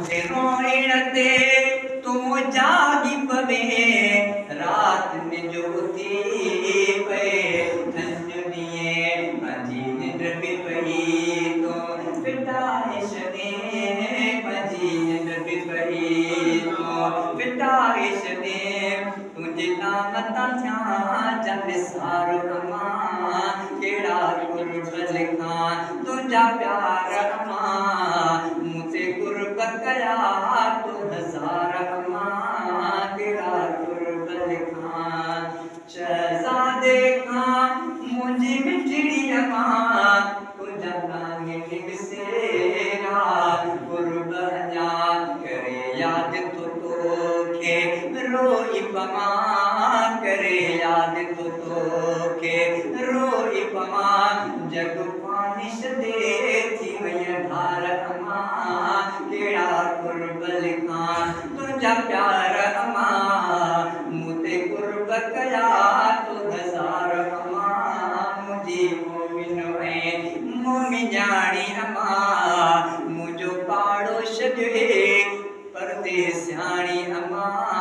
रोइण ते तूं जागी पवे रात में जोती पे अंजुनिए मजी निंड भी पई तो फिटाए छॾे मजी निंड भी पई तो फिटाए छॾे तुंहिंजे नाम तां थियां जंग सारो अमां कहिड़ा कुर्ब लिखां तुंहिंजा प्यार अमां मूं ते कुर्ब कया तो हज़ार अमां कहिड़ा कुर्ब लिखां शहज़ादे खां मुंहिंजी मिठड़ी अमां तुंहिंजा नांग निवसेरा कुर्ब अञा करे यादि तो तोखे रोई पमां करे यादि तो तोखे रोई पमां जग पानी छॾे थी वई ढार अमां कहिड़ा कुर्ब लिखां तुंहिंजा प्यार अमां मूं ते कुर्ब कया तो हज़ार अमां मुंहिंजी मोमिन ऐं मोमिनाणी अमां मुंहिंजो पाड़ो छॾे परदेसियाणी अमां